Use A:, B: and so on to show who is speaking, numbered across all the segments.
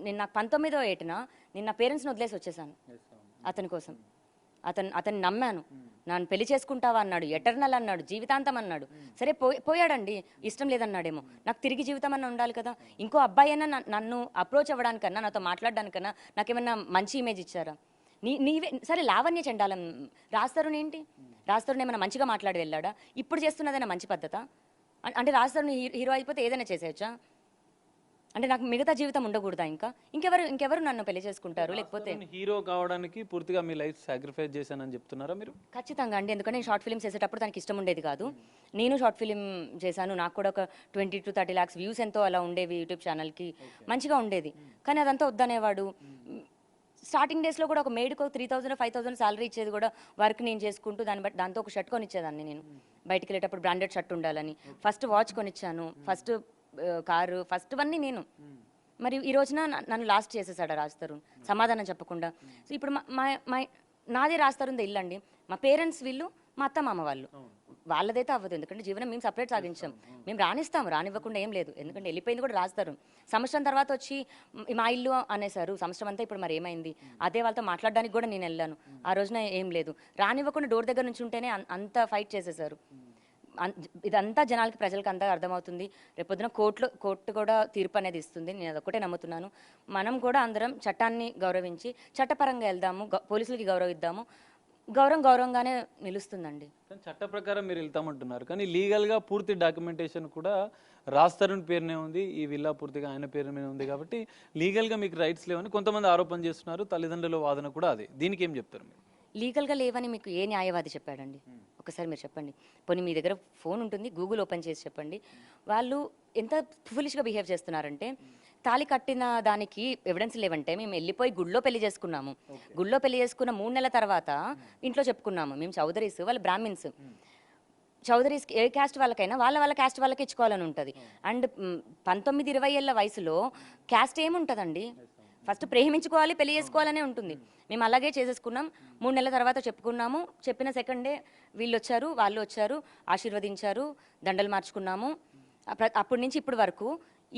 A: నేను నాకు 19వ ఏటన నేను నా పేరెంట్స్ని వదిలేసి వచ్చేసాను అతని కోసం. అతన్ని నమ్మాను. నన్ను పెళ్లి చేసుకుంటావా అన్నాడు, ఎటర్నల్ అన్నాడు, జీవితాంతం అన్నాడు. సరే పోయాడండి, ఇష్టం లేదన్నాడేమో. నాకు తిరిగి జీవితం అన్న ఉండాలి కదా. ఇంకో అబ్బాయి అయినా నన్ను అప్రోచ్ అవ్వడానికన్నా, నాతో మాట్లాడడానికన్నా నాకేమన్నా మంచి ఇమేజ్ ఇచ్చారా? నీవే సరే. లావణ్య చండాలం రాస్తారుని ఏంటి? రాస్తారుని ఏమైనా మంచిగా మాట్లాడి వెళ్ళాడా? ఇప్పుడు చేస్తున్నదైనా మంచి పద్ధత? అంటే రాస్తారుని హీరో అయిపోతే ఏదైనా చేసేయచ్చా? అంటే నాకు మిగతా జీవితం ఉండకూడదా? ఇంకెవరు నన్ను పెళ్లి చేసుకుంటారు? లేకపోతే
B: హీరో కావడానికి పూర్తిగా మీ లైఫ్ సాక్రిఫైస్ చేశానని చెప్తున్నారా మీరు?
A: ఖచ్చితంగా అండి. ఎందుకంటే నేను షార్ట్ ఫిల్మ్స్ చేసేటప్పుడు తనకి ఇష్టం ఉండేది కాదు. నేను షార్ట్ ఫిల్మ్ చేశాను. నాకు కూడా ఒక 20 to 30 lakhs వ్యూస్ ఎంతో అలా ఉండేవి యూట్యూబ్ ఛానల్కి. మంచిగా ఉండేది. కానీ అదంతా వద్దనేవాడు. స్టార్టింగ్ డేస్లో కూడా ఒక మేడ్కి 3000 5000 శాలరీ ఇచ్చేది కూడా వర్క్ నేను చేసుకుంటూ దాంతో ఒక షర్ట్ కొనిచ్చేదాన్ని నేను. బయటికి వెళ్ళేటప్పుడు బ్రాండెడ్ షర్ట్ ఉండాలని. ఫస్ట్ వాచ్ కొనిచ్చాను, ఫస్ట్ కారు, ఫస్ట్ వన్నీ నేను. మరి ఈ రోజున నన్ను లాస్ట్ చేసేసాడు రాజ్ తరుణ్ సమాధానం చెప్పకుండా. సో ఇప్పుడు నాదే రాజ్ తరుణ్ ఇల్లు అండి. మా పేరెంట్స్ వీళ్ళు, మా అత్త మామ వాళ్ళు. వాళ్ళదైతే అవ్వదు, ఎందుకంటే జీవనం మేము సపరేట్ సాగించాం. మేము రానిస్తాము, రానివ్వకుండా ఏం లేదు. ఎందుకంటే వెళ్ళిపోయింది కూడా రాజ్ తరుణ్. సంవత్సరం తర్వాత వచ్చి మా ఇల్లు అనేసారు. సంవత్సరం అంతా ఇప్పుడు మరి ఏమైంది? అదే వాళ్ళతో మాట్లాడడానికి కూడా నేను వెళ్ళాను. ఆ రోజున ఏం లేదు, రానివ్వకుండా డోర్ దగ్గర నుంచి ఉంటేనే అంత ఫైట్ చేసేసారు. ఇదంతా జనాలకి, ప్రజలకు అంతా అర్థమవుతుంది. రేపొద్దున కోర్టు కూడా తీర్పు అనేది ఇస్తుంది. నేను అదొక్కటే నమ్ముతున్నాను. మనం కూడా అందరం చట్టాన్ని గౌరవించి చట్టపరంగా వెళ్దాము, పోలీసులకి గౌరవిద్దాము. గౌరవంగానే నిలుస్తుందండి.
B: చట్ట ప్రకారం మీరు వెళ్తామంటున్నారు, కానీ లీగల్గా పూర్తి డాక్యుమెంటేషన్ కూడా రాజ్ తరుణ్ పేరునే ఉంది. ఈ విల్లా పూర్తిగా ఆయన పేరు మీద ఉంది. కాబట్టి లీగల్గా మీకు రైట్స్ లేవని కొంతమంది ఆరోపణ చేస్తున్నారు. తల్లిదండ్రుల వాదన కూడా అదే. దీనికి ఏం చెప్తారు మీరు?
A: లీగల్గా లేవని మీకు ఏ న్యాయవాది చెప్పాడండి? ఒకసారి మీరు చెప్పండి. పోనీ మీ దగ్గర ఫోన్ ఉంటుంది, గూగుల్ ఓపెన్ చేసి చెప్పండి. వాళ్ళు ఎంత ఫులిష్గా బిహేవ్ చేస్తున్నారంటే, తాళి కట్టిన దానికి ఎవిడెన్స్ లేవంటే మేము వెళ్ళిపోయి గుళ్ళో పెళ్లి చేసుకున్నాము. గుళ్ళో పెళ్లి చేసుకున్న 3 నెలల తర్వాత ఇంట్లో చెప్పుకున్నాము. మేము చౌదరీస్, వాళ్ళు బ్రాహ్మిన్స్. చౌదరీస్ ఏ క్యాస్ట్ వాళ్ళకైనా వాళ్ళ క్యాస్ట్ వాళ్ళకి ఇచ్చుకోవాలని ఉంటుంది. అండ్ 19-20 ఏళ్ళ వయసులో క్యాస్ట్ ఏముంటుందండి? ఫస్ట్ ప్రేమించుకోవాలి, పెళ్లి చేసుకోవాలనే ఉంటుంది. మేము అలాగే చేసేసుకున్నాం. 3 నెలల తర్వాత చెప్పుకున్నాము. చెప్పిన సెకండ్ డే వీళ్ళు వచ్చారు, వాళ్ళు వచ్చారు, ఆశీర్వదించారు, దండలు మార్చుకున్నాము. అప్పటి నుంచి ఇప్పటి వరకు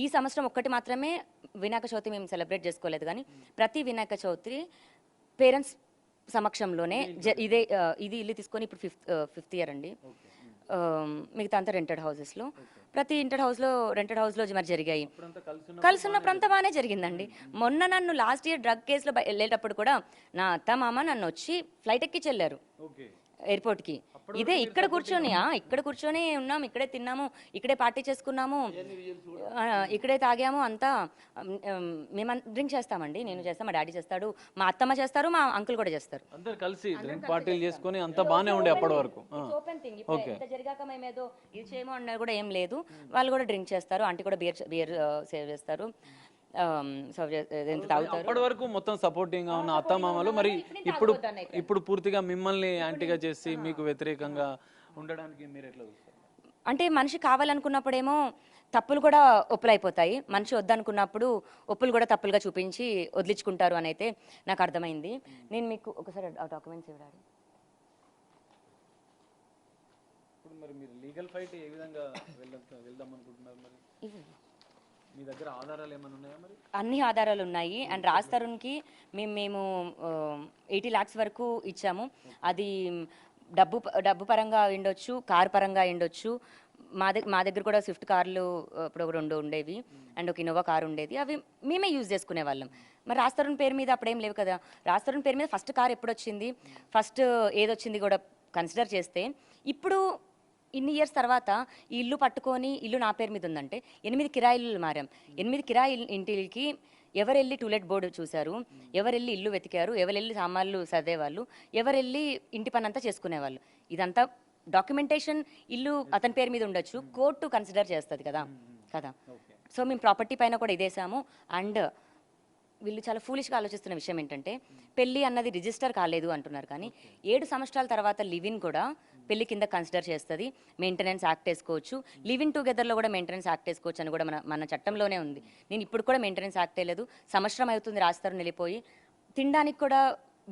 A: ఈ సంవత్సరం ఒక్కటి మాత్రమే వినాయక చవితి మేము సెలబ్రేట్ చేసుకోలేదు. కానీ ప్రతి వినాయక చవితి పేరెంట్స్ సమక్షంలోనే ఇది ఇల్లు తీసుకొని ఇప్పుడు ఫిఫ్త్ ఇయర్ అండి. మిగతా అంతా రెంటెడ్ హౌసెస్లో, ప్రతి రెంటెడ్ హౌస్లో మరి జరిగాయి. కలిసి ఉన్నప్పుడంతా బాగానే జరిగిందండి. మొన్న నన్ను లాస్ట్ ఇయర్ డ్రగ్ కేసులో వెళ్ళేటప్పుడు కూడా నా అత్త మామ నన్ను వచ్చి ఫ్లైట్ ఎక్కించి వెళ్ళారు ఎయిర్పోర్ట్కి. ఇదే ఇక్కడ కూర్చొని ఉన్నాం, ఇక్కడే తిన్నాము, ఇక్కడే పార్టీ చేసుకున్నాము, ఇక్కడే తాగాము. అంతా మేము డ్రింక్ చేస్తామండి. నేను చేస్తాను, మా డాడీ చేస్తాడు, మా అత్తమ్మ చేస్తారు, మా అంకుల్ కూడా చేస్తారు.
B: అందరు కలిసి డ్రింక్ పార్టీలు చేసుకొని అంతా బాగానే ఉండే అప్పటి వరకు.
A: Open thing. ఇంత జరిగాక మేమేదో ఇది చేయమో అన్నది కూడా ఏం లేదు. వాళ్ళు కూడా డ్రింక్ చేస్తారు, ఆంటీ కూడా బియర్ సేవ్ చేస్తారు,
B: అప్పటి వరకు మొత్తం సపోర్టింగ్ గా ఉన్న అత్తమామలు మరి ఇప్పుడు పూర్తిగా మిమ్మల్ని యాంటీగా చేసి మీకు వ్యతిరేకంగా ఉండడానికి మీరు ఎట్లా చూస్తారు?
A: అంటే మనిషి కావాలనుకున్నప్పుడేమో తప్పులు కూడా ఒప్పులైపోతాయి, మనిషి వద్దనుకున్నప్పుడు ఒప్పులు కూడా తప్పులుగా చూపించి వదిలించుకుంటారు అని అయితే నాకు అర్థమైంది. నేను మీకు ఒకసారి ఆ డాక్యుమెంట్స్ ఇవ్వడాలి.
B: ఇప్పుడు మరి మీరు లీగల్ ఫైట్ ఏ విధంగా వెళ్దాం అనుకుంటున్నారు? మరి మీ దగ్గర ఆధారాలు ఏమైనా ఉన్నాయా? మరి
A: అన్ని ఆధారాలు ఉన్నాయి. అండ్ రాజ్ తరుణ్కి మేము 80 lakhs వరకు ఇచ్చాము. అది డబ్బు పరంగా అయ్యుండొచ్చు, కార్ పరంగా అయ్యుండొచ్చు. మా దగ్గర కూడా స్విఫ్ట్ కార్లు ఇప్పుడు 2 ఉండేవి అండ్ ఒక ఇన్నోవా కార్ ఉండేది. అవి మేమే యూజ్ చేసుకునే వాళ్ళం. మరి రాజ్ తరుణ్ పేరు మీద అప్పుడేం లేవు కదా. రాజ్ తరుణ్ పేరు మీద ఫస్ట్ కార్ ఎప్పుడు వచ్చింది, ఫస్ట్ ఏదొచ్చింది కూడా కన్సిడర్ చేస్తే, ఇప్పుడు ఇన్ని ఇయర్స్ తర్వాత ఈ ఇల్లు పట్టుకొని ఇల్లు నా పేరు మీద ఉందంటే 8 కిరాయిలు మారాం. 8 కిరాయి ఇంటికి ఎవరెళ్ళి టూలెట్ బోర్డు చూశారు, ఎవరెళ్ళి ఇల్లు వెతికారు, ఎవరెళ్ళి సామాన్లు సర్దేవాళ్ళు, ఎవరెళ్ళి ఇంటి పని అంతా చేసుకునేవాళ్ళు. ఇదంతా డాక్యుమెంటేషన్. ఇల్లు అతని పేరు మీద ఉండొచ్చు, కోర్టు కన్సిడర్ చేస్తుంది కదా. సో మేము ప్రాపర్టీ పైన కూడా ఇదేసాము. అండ్ వీళ్ళు చాలా ఫూలిష్గా ఆలోచిస్తున్న విషయం ఏంటంటే, పెళ్ళి అన్నది రిజిస్టర్ కాలేదు అంటున్నారు. కానీ 7 సంవత్సరాల తర్వాత లివిన్ కూడా పెళ్లి కింద కన్సిడర్ చేస్తుంది. మెయింటెనెన్స్ యాక్ట్ వేసుకోవచ్చు, లివిన్ టుగెదర్లో కూడా మెయింటెనెన్స్ యాక్ట్ వేసుకోవచ్చు అని కూడా మన చట్టంలోనే ఉంది. నేను ఇప్పుడు కూడా మెయింటెనెన్స్ యాక్ట్ లేదు. సంవత్సరం అవుతుంది రాస్తారు వెళ్ళిపోయి. తినడానికి కూడా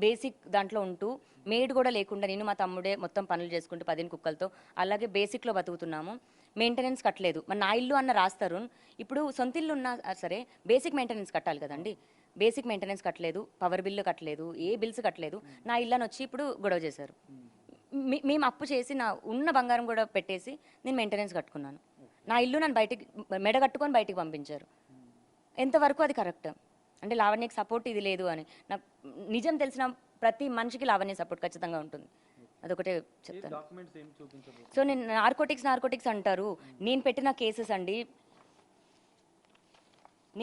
A: బేసిక్ దాంట్లో ఉంటూ, మేడ్ కూడా లేకుండా నేను మా తమ్ముడే మొత్తం పనులు చేసుకుంటూ 10 కుక్కలతో అలాగే బేసిక్లో బతుకుతున్నాము. మెయింటెనెన్స్ కట్టలేదు. మరి నా ఇల్లు అన్న రాస్తారు. ఇప్పుడు సొంత ఇల్లు ఉన్నా సరే బేసిక్ మెయింటెనెన్స్ కట్టాలి కదండి. బేసిక్ మెయింటెనెన్స్ కట్టలేదు, పవర్ బిల్లు కట్టలేదు, ఏ బిల్స్ కట్టలేదు. నా ఇల్లు అని వచ్చి ఇప్పుడు గొడవ చేశారు. మేము అప్పు చేసి నా ఉన్న బంగారం కూడా పెట్టేసి నేను మెయింటెనెన్స్ కట్టుకున్నాను. నా ఇల్లు నన్ను బయటికి మెడ కట్టుకొని బయటికి పంపించారు. ఎంతవరకు అది కరెక్ట్? అంటే లావణ్యకి సపోర్ట్ ఇది లేదు అని. నాకు నిజం తెలిసిన ప్రతి మనిషికి లావణ్య సపోర్ట్ ఖచ్చితంగా ఉంటుంది. అదొకటే చెప్తాను. సో నేను నార్కోటిక్స్ అంటారు. నేను పెట్టిన కేసెస్ అండి,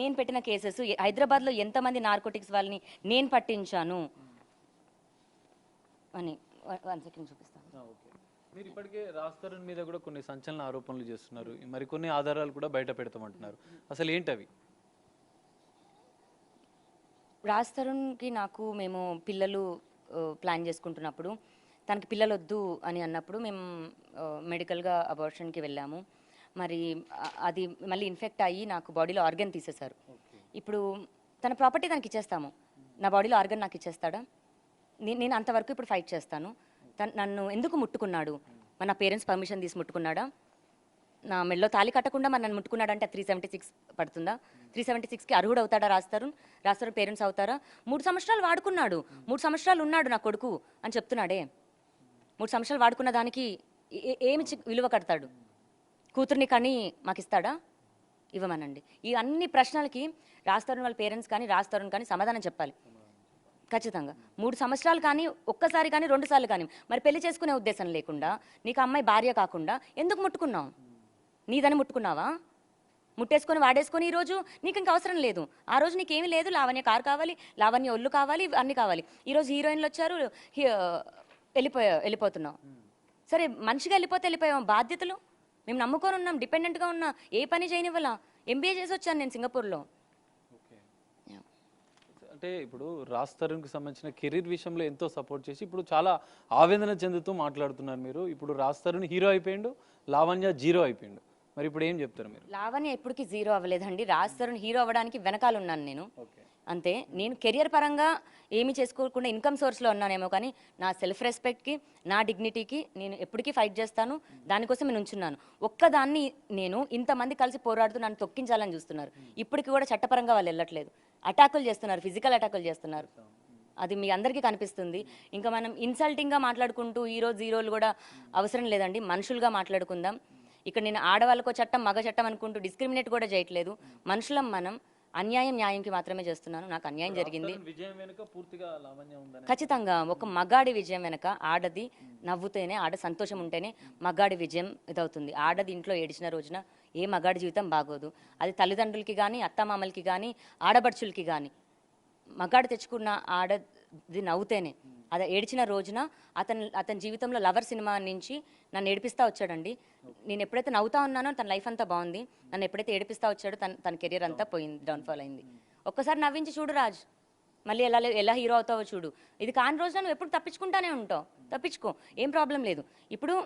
A: నేను పెట్టిన కేసెస్ హైదరాబాద్లో ఎంతమంది నార్కోటిక్స్ వాళ్ళని నేను పట్టించాను అని 1 సెకండ్ చూపిస్తాను.
B: మీరు ఇప్పటికే రాజ్ మీద కూడా కొన్ని సంచలన ఆరోపణలు చేస్తున్నారు, మరికొన్ని ఆధారాలు కూడా బయట పెడతామంటున్నారు. అసలు ఏంటి అవి?
A: రాజ్ తరుణ్కి నాకు మేము పిల్లలు ప్లాన్ చేసుకుంటున్నప్పుడు తనకి పిల్లలు వద్దు అని అన్నప్పుడు మేము మెడికల్గా అబార్షన్కి వెళ్ళాము. మరి అది మళ్ళీ ఇన్ఫెక్ట్ అయ్యి నాకు బాడీలో ఆర్గన్ తీసేశారు. ఇప్పుడు తన ప్రాపర్టీ తనకి ఇచ్చేస్తాము. నా బాడీలో ఆర్గన్ నాకు ఇచ్చేస్తాడా? నేను అంతవరకు ఇప్పుడు ఫైట్ చేస్తాను. నన్ను ఎందుకు ముట్టుకున్నాడు? మరి నా పేరెంట్స్ పర్మిషన్ తీసి ముట్టుకున్నాడా? నా మెడలో తాళి కట్టకుండా మరి నన్ను ముట్టుకున్నాడంటే 376 పడుతుందా? 376కి అర్హుడు అవుతాడా రాస్తారు పేరెంట్స్ అవుతారా? 3 సంవత్సరాలు వాడుకున్నాడు, 3 సంవత్సరాలు ఉన్నాడు నా కొడుకు అని చెప్తున్నాడే. 3 సంవత్సరాలు వాడుకున్న దానికి ఏమి విలువ కడతాడు? కూతుర్ని కానీ మాకు ఇస్తాడా? ఇవ్వమనండి. ఈ అన్ని ప్రశ్నలకి రాజ్ వాళ్ళ పేరెంట్స్ కానీ రాజ్ కానీ సమాధానం చెప్పాలి ఖచ్చితంగా. 3 సంవత్సరాలు కానీ, ఒక్కసారి కానీ, 2 సార్లు కానీ. మరి పెళ్లి చేసుకునే ఉద్దేశం లేకుండా నీకు అమ్మాయి భార్య కాకుండా ఎందుకు ముట్టుకున్నావు? నీదని ముట్టుకున్నావా? ముట్టేసుకొని వాడేసుకొని ఈరోజు నీకు ఇంకా అవసరం లేదు. ఆ రోజు నీకేమీ లేదు. లావణ్య కారు కావాలి, లావణ్య ఒళ్ళు కావాలి, అన్నీ కావాలి. ఈరోజు హీరోయిన్లు వచ్చారు, వెళ్ళిపోతున్నావు. సరే మనిషిగా వెళ్ళిపోయాం. బాధ్యతలు మేము నమ్ముకొని ఉన్నాం, డిపెండెంట్గా ఉన్నా, ఏ పని చేయనివ్వాలా. MBA చేసి వచ్చాను నేను సింగపూర్లో.
B: అంటే ఇప్పుడు రాజ్ తరుణ్కి సంబంధించిన కెరీర్ విషయంలో ఎంతో సపోర్ట్ చేసి ఇప్పుడు చాలా ఆవేదన చెందుతూ మాట్లాడుతున్నారు మీరు. ఇప్పుడు రాజ్ తరుణ్ హీరో అయిపోయిండు, లావణ్య జీరో అయిపోయిండు. మరి ఇప్పుడు ఏం చెప్తారు మీరు?
A: లావణ్య ఎప్పటికీ జీరో అవ్వలేదండి. రాజ్ తరుణ్ హీరో అవ్వడానికి వెనకాల ఉన్నాను నేను అంతే. నేను కెరియర్ పరంగా ఏమీ చేసుకోకుండా ఇన్కమ్ సోర్స్లో ఉన్నానేమో, కానీ నా సెల్ఫ్ రెస్పెక్ట్కి, నా డిగ్నిటీకి నేను ఎప్పటికీ ఫైట్ చేస్తాను. దానికోసం నేను ఉంచున్నాను. ఒక్కదాన్ని నేను ఇంతమంది కలిసి పోరాడుతూ నన్ను తొక్కించాలని చూస్తున్నారు. ఇప్పటికి కూడా చట్టపరంగా వాళ్ళు వెళ్ళట్లేదు. అటాకులు చేస్తున్నారు, ఫిజికల్ అటాకులు చేస్తున్నారు. అది మీ అందరికీ కనిపిస్తుంది. ఇంకా మనం ఇన్సల్టింగ్గా మాట్లాడుకుంటూ ఈరోజు హీరోలు కూడా అవసరం లేదండి. మనుషులుగా మాట్లాడుకుందాం. ఇక్కడ నేను ఆడవాళ్ళకో చట్టం, మగ చట్టం అనుకుంటూ డిస్క్రిమినేట్ కూడా చేయట్లేదు. మనుషులం మనం. అన్యాయం న్యాయంకి మాత్రమే చేస్తున్నాను. నాకు అన్యాయం జరిగింది ఖచ్చితంగా. ఒక మగాడి విజయం వెనక ఆడది నవ్వుతేనే, ఆడ సంతోషం ఉంటేనే మగాడి విజయం ఇదవుతుంది. ఆడది ఇంట్లో ఏడిచిన రోజున ఏ మగాడి జీవితం బాగోదు. అది తల్లిదండ్రులకి కానీ, అత్తమామలకి కానీ, ఆడబడుచులకి కానీ. మగాడు తెచ్చుకున్న ఆడది నవ్వుతేనే, అది ఏడిచిన రోజున అతని జీవితంలో లవర్ సినిమా నుంచి నన్ను ఏడిపిస్తూ వచ్చాడండి. నేను ఎప్పుడైతే నవ్వుతా ఉన్నానో తన లైఫ్ అంతా బాగుంది. నన్ను ఎప్పుడైతే ఏడిపిస్తూ వచ్చాడో తన కెరీర్ అంతా పోయింది, డౌన్ఫాల్ అయింది. ఒక్కసారి నవ్వించి చూడు రాజ్, మళ్ళీ ఎలా హీరో అవుతావో చూడు. ఇది కాని రోజున నువ్వు ఎప్పుడు తప్పించుకుంటానే ఉంటావు. తప్పించుకో, ఏం ప్రాబ్లం లేదు. ఇప్పుడు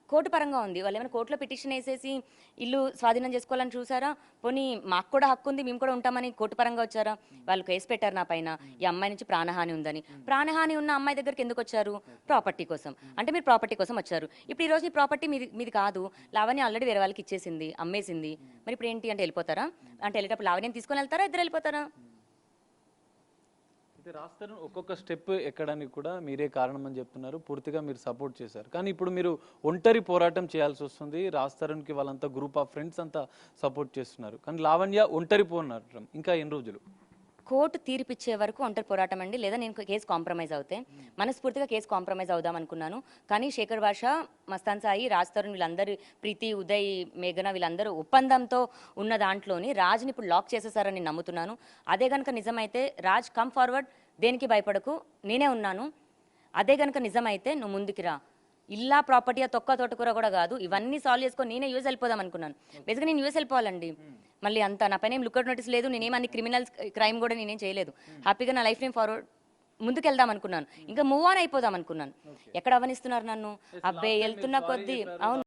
A: కోర్టు పరంగా ఉంది. వాళ్ళు ఏమైనా కోర్టులో పిటిషన్ వేసేసి ఇల్లు స్వాధీనం చేసుకోవాలని చూసారా? పోనీ మాకు కూడా హక్కు ఉంది, మేము కూడా ఉంటామని కోర్టు పరంగా వచ్చారా? వాళ్ళు కేసు పెట్టారు నా పైన, ఈ అమ్మాయి నుంచి ప్రాణహాని ఉందని. ప్రాణహాని ఉన్న అమ్మాయి దగ్గరికి ఎందుకు వచ్చారు? ప్రాపర్టీ కోసం. అంటే మీరు ప్రాపర్టీ కోసం వచ్చారు. ఇప్పుడు ఈ రోజు ఈ ప్రాపర్టీ మీది కాదు, లావణ్య ఆల్రెడీ వేరే వాళ్ళకి ఇచ్చేసింది, అమ్మేసింది. మరి ఇప్పుడు ఏంటి అంటే వెళ్ళిపోతారా? అంటే వెళ్ళేటప్పుడు లావణ్యం తీసుకొని వెళ్తారా, ఇద్దరు వెళ్ళిపోతారా?
B: అయితే రాజ్ తరుణ్ ఒక్కొక్క స్టెప్ ఎక్కడానికి కూడా మీరే కారణం అని చెప్తున్నారు. పూర్తిగా మీరు సపోర్ట్ చేశారు. కానీ ఇప్పుడు మీరు ఒంటరి పోరాటం చేయాల్సి వస్తుంది. రాజ్ తరుణ్కి వాళ్ళంతా గ్రూప్ ఆఫ్ ఫ్రెండ్స్ అంతా సపోర్ట్ చేస్తున్నారు. కానీ లావణ్య ఒంటరి పోరాటం ఇంకా ఎన్ని రోజులు?
A: కోర్టు తీర్పిచ్చే వరకు ఒంటరి పోరాటం అండి. లేదా నేను కేసు కాంప్రమైజ్ అవుతే మనస్ఫూర్తిగా కేసు కాంప్రమైజ్ అవుదాం అనుకున్నాను. కానీ శేఖర్ భాష, మస్తాన్ సాయి, రాజ్ తరుణ్ వీళ్ళందరూ, ప్రీతి, ఉదయ్, మేఘన వీళ్ళందరూ ఒప్పందంతో ఉన్న దాంట్లోని రాజ్ని ఇప్పుడు లాక్ చేసేసారని నమ్ముతున్నాను. అదే కనుక నిజమైతే రాజ్ కమ్ ఫార్వర్డ్, దేనికి భయపడకు, నేనే ఉన్నాను. అదే కనుక నిజమైతే నువ్వు ముందుకి రా. ఇల్లా ప్రాపర్టీగా తోటకూర కూడా కాదు, ఇవన్నీ సాల్వ్ చేసుకొని నేనే యూఎస్ వెళ్ళిపోదాం అనుకున్నాను. బేసిక్గా నేను యూఎస్ వెళ్ళిపోవాలండి. మళ్ళీ అంతా నా పైన ఏం లుక్అవుట్ నోటీస్ లేదు, నేనేమన్ని క్రిమినల్ క్రైమ్ కూడా నేనేం చేయలేదు. హ్యాపీగా నా లైఫ్ నేను ఫార్వర్డ్ ముందుకు వెళ్దాం అనుకున్నాను. ఇంకా మూవ్ ఆన్ అయిపోదాం అనుకున్నాను. ఎక్కడ అవనిస్తున్నారు నన్ను? అబ్బాయి వెళ్తున్న కొద్దీ అవును.